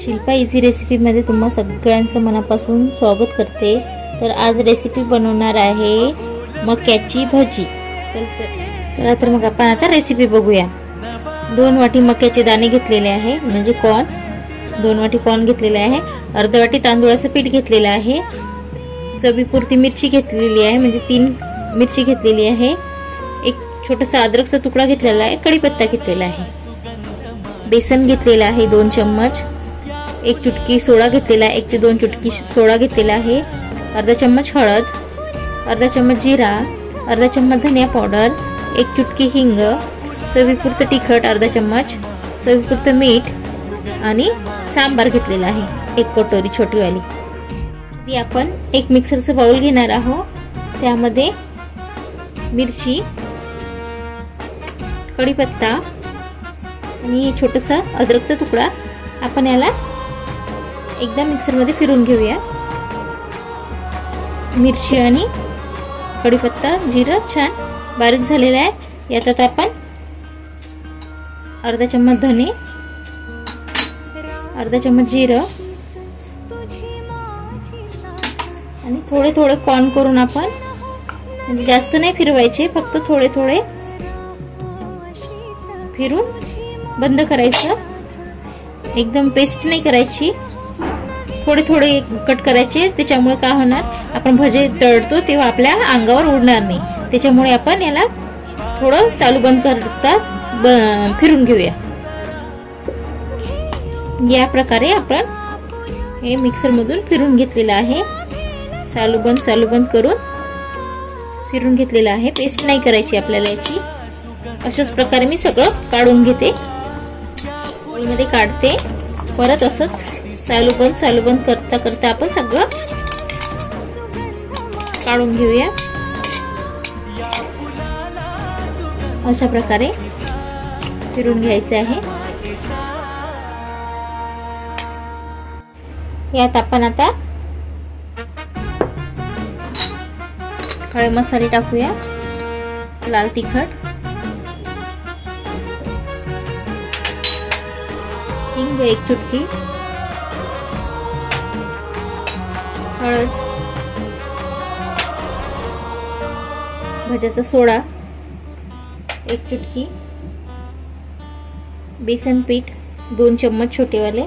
Shilpa easy रेसिपीमध्ये तुम्हा सगळ्यांचं मनापासून स्वागत करते। तर आज रेसिपी बनवणार आहे मक्याची भजी। चला तर मग आपण आता रेसिपी बघूया। 2 वाटी मक्याचे दाणे घेतलेले आहे, म्हणजे कॉर्न। 2 वाटी कॉर्न घेतलेले आहे। अर्धा वाटी तांदूळाचं पीठ घेतलेलं आहे। चवीपुरती मिरची घेतलेली आहे, म्हणजे 3 मिरची घेतलेली आहे। एक छोटासा अद्रकचा तुकडा घेतलेला आहे। कढीपत्ता घेतलेला आहे। बेसन घेतलेला आहे 2 चम्मच। 1 चुटकी सोडा घेतलेला आहे। 1 ते 2 चुटकी सोडा घेतलेला आहे। अर्धा चम्मच हळद, अर्धा चम्मच जीरा, अर्धा चम्मच धनिया पावडर, 1 चुटकी हिंग, चवीपुरतं तिखट अर्धा चम्मच, चवीपुरतं मीठ आणि सांबार घेतलेला आहे 1 कटोरी छोटीवाली। ती आपण एक मिक्सरचं बाउल घेणार आहोत। त्यामध्ये मिरची, कढीपत्ता आणि छोटासा अद्रकचा तुकडा आपण याला एकदा मिक्सर मध्ये फिरून घेऊया। मिरची आणि कढीपत्ता, जिरं छान बारीक झालेला आहे। यात आता आपण अर्धा चम्मच धने, अर्धा चम्मच जिरं आणि थोडे थोडे कॉर्न करून आपण, म्हणजे जास्त नाही फिरवायचे, फक्त थोडे थोडे फिरून बंद करायचं। एकदम पेस्ट नाही करायची, थोडे थोडे कट करायचे। त्याच्यामुळे काय होणार, आपण भजे तळतो तेव्हा आपल्या अंगावर उडणार नाही। त्याच्यामुळे आपण याला थोडं चालू बंद करता फिरून घेऊया। या प्रकारे आपण हे मिक्सर मधून फिरून घेतलेलं आहे। चालू बंद करून फिरून घेतलेलं आहे। पेस्ट नाही करायची आपल्याला याची। अशाच प्रकारे मी सगळं काढून घेते, मध्ये काढते। परत असंच चालू बंद करता करता आपण सगळं काढून घेऊया। अशा प्रकारे फिरून घ्यायचे आहे। यात आपण आता खडे मसाले टाकूया। लाल तिखट, हिंग 1 चुटकी, हळद, भज्याचा सोडा 1 चुटकी, बेसन पीठ 2 चम्मच छोटेवाले,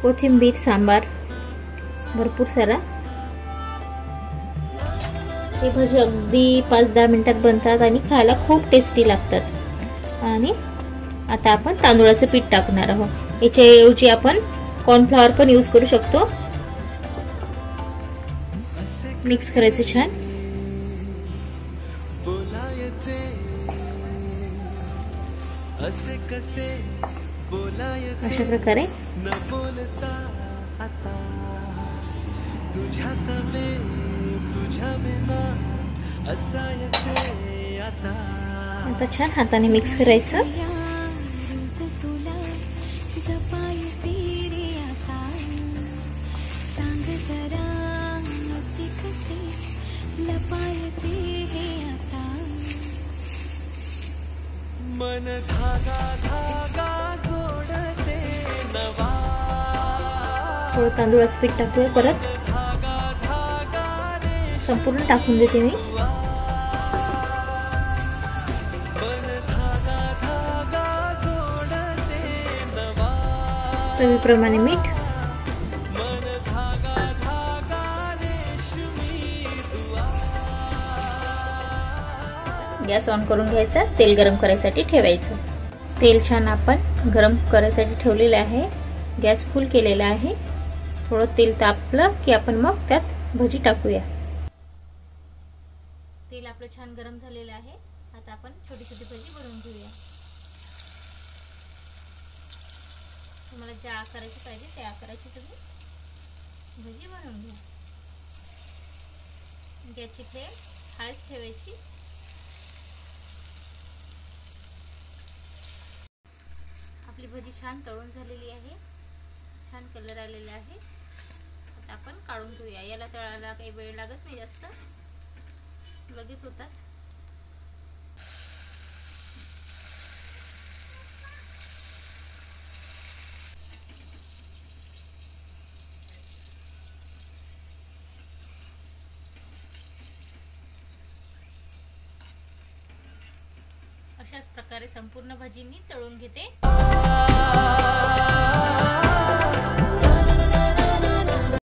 कोथिंबीर, सांबार भरपूर सारा। हे भजी अगदी 5-10 मिनिटात बनतात आणि खायला खूप टेस्टी लागतात। आणि आता आपण तांदूळाचं पीठ टाकणार आहोत। याच्याऐवजी आपण कॉर्नफ्लॉवर पण यूज करू शकतो। मिक्स करायचं छान। अशा प्रकारे आता छान हाताने मिक्स करायचं। थोडं तांदूळाचं पीठ टाकूया। परत संपूर्ण टाकून देते मी। चवीप्रमाणे मीठ, गॅस ऑन करून घ्यायचा। तेल गरम करायसाठी ठेवायचं। तेल छान आपण गरम करायसाठी ठेवलेलं आहे। गॅस फुल केलेला आहे। थोडं तेल तापलं की आपण मग त्यात भजी टाकूया। तेल आपलं छान गरम झालेलं आहे। आता आपण छोटी छोटी भजी बनवून घेऊया। तुम्हाला ज्या आकाराची पाहिजे त्या आकाराची तुम्ही भजी बनवून घ्या। गॅसची फ्लेम हायच ठेवायची। आपली भजी छान तळून झालेली आहे। छान कलर आलेला आहे। आता आपण काढून घेऊया। याला तळायला काही वेळ लागत नाही जास्त, लगेच होतात। अशाच प्रकारे संपूर्ण भजी मी तळून घेते।